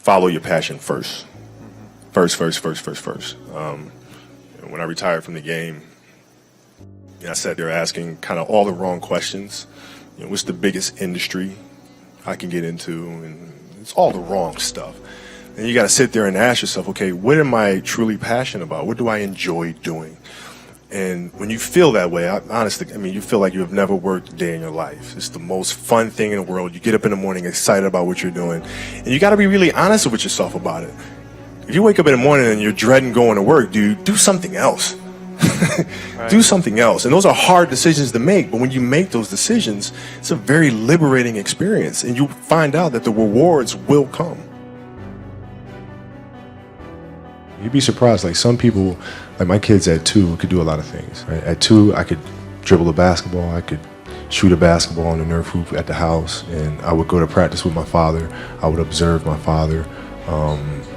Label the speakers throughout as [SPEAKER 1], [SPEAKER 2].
[SPEAKER 1] follow your passion first. First. When I retired from the game, I sat there asking kind of all the wrong questions. What's the biggest industry I can get into? And it's all the wrong stuff. And you got to sit there and ask yourself, okay, what am I truly passionate about? What do I enjoy doing? And when you feel that way, honestly, you feel like you have never worked a day in your life. It's the most fun thing in the world. You get up in the morning excited about what you're doing. And you got to be really honest with yourself about it. If you wake up in the morning and you're dreading going to work, dude, do something else. Right. Do something else. And those are hard decisions to make. But when you make those decisions, it's a very liberating experience. And you find out that the rewards will come. You'd be surprised, like some people, like my kids at 2 could do a lot of things. Right? At 2, I could dribble a basketball, I could shoot a basketball on the Nerf hoop at the house, and I would go to practice with my father. I would observe my father.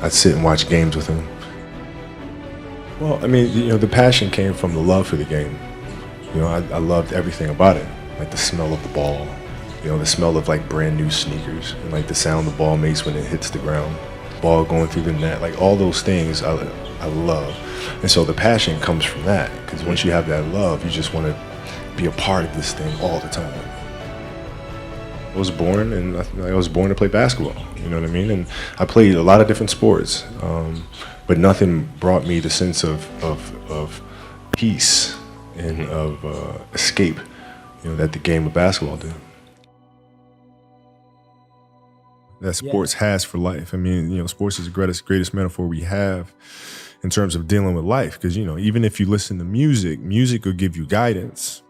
[SPEAKER 1] I'd sit and watch games with him. Well, the passion came from the love for the game. I loved everything about it, like the smell of the ball, the smell of like brand new sneakers, and like the sound the ball makes when it hits the ground. Ball going through the net, like all those things I love. And so the passion comes from that, because once you have that love, you just want to be a part of this thing all the time. I was born to play basketball, you know what I mean? And I played a lot of different sports, but nothing brought me the sense of peace and of escape, that the game of basketball did. That sports has for life. Sports is the greatest metaphor we have in terms of dealing with life. Because, even if you listen to music will give you guidance,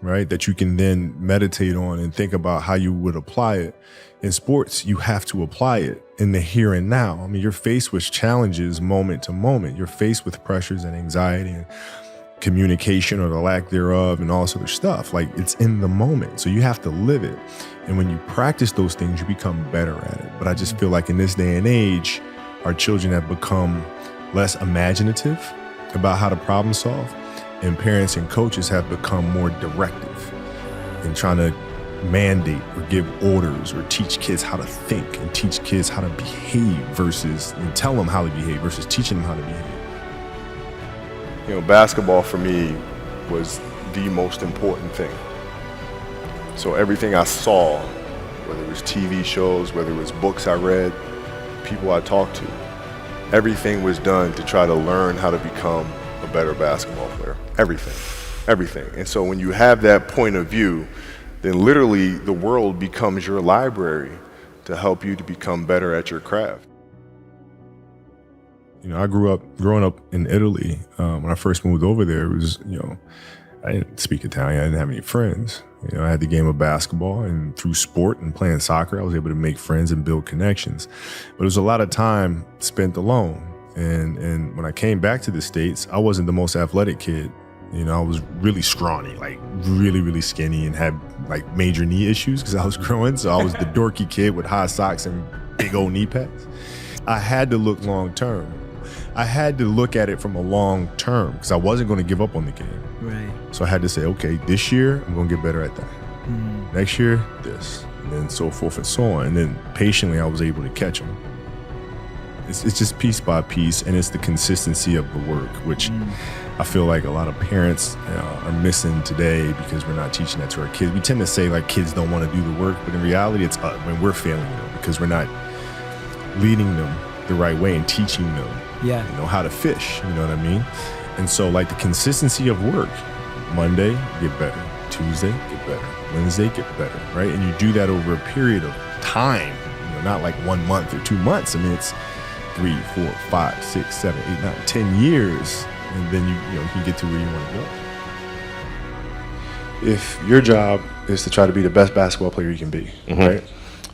[SPEAKER 1] right? That you can then meditate on and think about how you would apply it. In sports, you have to apply it in the here and now. You're faced with challenges moment to moment. You're faced with pressures and anxiety and communication or the lack thereof and all sort of stuff. Like, it's in the moment. So you have to live it. And when you practice those things, you become better at it. But I just feel like in this day and age, our children have become less imaginative about how to problem solve. And parents and coaches have become more directive in trying to mandate or give orders or teach kids how to think and teach kids how to behave and tell them how to behave versus teaching them how to behave. Basketball for me was the most important thing. So everything I saw, whether it was TV shows, whether it was books I read, people I talked to, everything was done to try to learn how to become a better basketball player. Everything. And so when you have that point of view, then literally the world becomes your library to help you to become better at your craft. I growing up in Italy. When I first moved over there, it was, I didn't speak Italian. I didn't have any friends. I had the game of basketball, and through sport and playing soccer, I was able to make friends and build connections. But it was a lot of time spent alone. And when I came back to the States, I wasn't the most athletic kid. I was really scrawny, like really, really skinny, and had like major knee issues because I was growing. So I was the dorky kid with high socks and big old knee pads. I had to look long term. I had to look at it from a long term because I wasn't going to give up on the game.
[SPEAKER 2] Right.
[SPEAKER 1] So I had to say, okay, this year I'm going to get better at that. Next year, this, and then so forth and so on. And then patiently I was able to catch them. It's just piece by piece, and it's the consistency of the work, which I feel like a lot of parents are missing today because we're not teaching that to our kids. We tend to say like kids don't want to do the work, but in reality it's us. We're failing them because we're not leading them the right way and teaching them how to fish, you know what I mean? And so like the consistency of work, Monday, get better. Tuesday, get better. Wednesday, get better, right? And you do that over a period of time, not like 1 month or 2 months. It's 3, 4, 5, 6, 7, 8, 9, 10 years, and then you can get to where you want to go. If your job is to try to be the best basketball player you can be, right?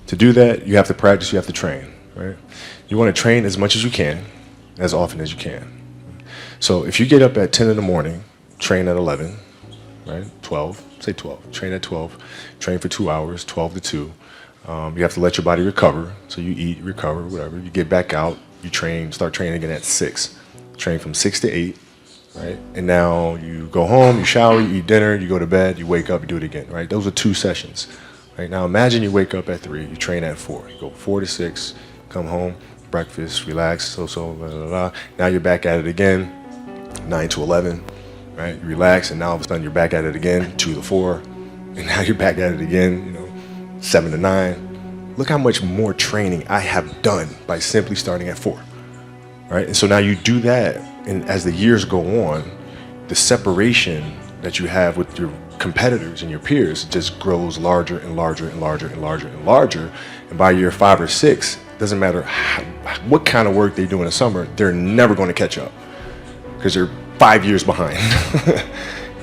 [SPEAKER 1] To do that, you have to practice, you have to train, right? You want to train as much as you can, as often as you can. So if you get up at 10 in the morning, train at 11, right? 12, say 12, train at 12, train for 2 hours, 12 to 2. You have to let your body recover. So you eat, recover, whatever. You get back out, you train, start training again at 6. Train from 6 to 8, right? And now you go home, you shower, you eat dinner, you go to bed, you wake up, you do it again, right? Those are 2 sessions, right? Now imagine you wake up at 3, you train at 4. You go 4 to 6, come home, breakfast, relax, blah, blah, blah. Now you're back at it again, 9 to 11, right? You relax, and now all of a sudden you're back at it again, 2 to 4, and now you're back at it again, 7 to 9. Look how much more training I have done by simply starting at 4, right? And so now you do that, and as the years go on, the separation that you have with your competitors and your peers just grows larger and larger and larger and larger and larger. And by year 5 or 6, doesn't matter what kind of work they do in the summer, they're never going to catch up because they're 5 years behind.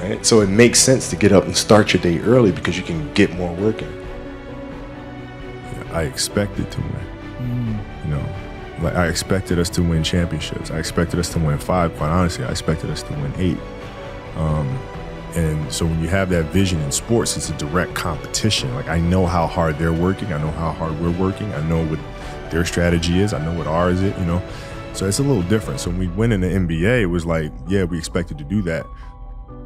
[SPEAKER 1] Right? So it makes sense to get up and start your day early because you can get more work in. I expected to win. Like I expected us to win championships. I expected us to win 5. Quite honestly, I expected us to win 8. And so when you have that vision in sports, it's a direct competition. Like I know how hard they're working. I know how hard we're working. I know what their strategy is. I know what ours is, So it's a little different. So when we win in the NBA, it was like, yeah, we expected to do that.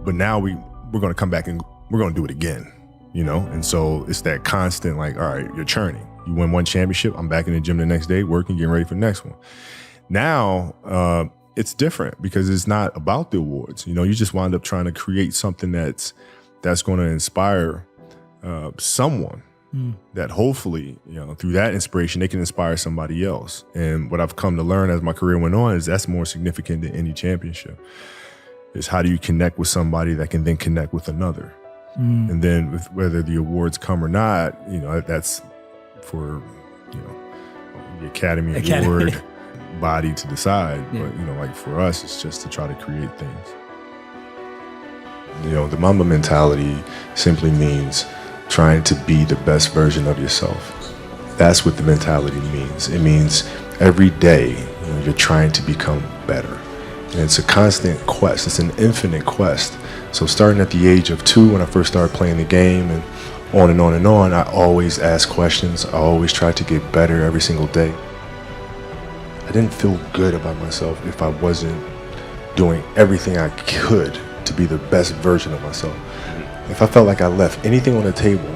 [SPEAKER 1] But now we're going to come back and we're going to do it again, And so it's that constant like, all right, you're churning. You win one championship, I'm back in the gym the next day, working, getting ready for the next one. Now, it's different because it's not about the awards. You just wind up trying to create something that's going to inspire someone that hopefully, through that inspiration, they can inspire somebody else. And what I've come to learn as my career went on is that's more significant than any championship. Is how do you connect with somebody that can then connect with another? And then whether the awards come or not, that's for, the Academy Award body to decide. Yeah. But, like for us, it's just to try to create things. The Mamba mentality simply means trying to be the best version of yourself. That's what the mentality means. It means every day you're trying to become better. And it's a constant quest. It's an infinite quest. So starting at the age of 2, when I first started playing the game and on and on and on, I always asked questions. I always tried to get better every single day. I didn't feel good about myself if I wasn't doing everything I could to be the best version of myself. If I felt like I left anything on the table,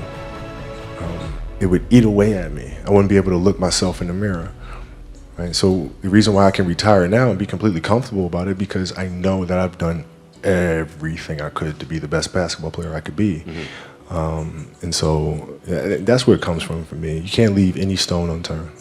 [SPEAKER 1] it would eat away at me. I wouldn't be able to look myself in the mirror. Right? So the reason why I can retire now and be completely comfortable about it, because I know that I've done everything I could to be the best basketball player I could be. And so that's where it comes from for me. You can't leave any stone unturned.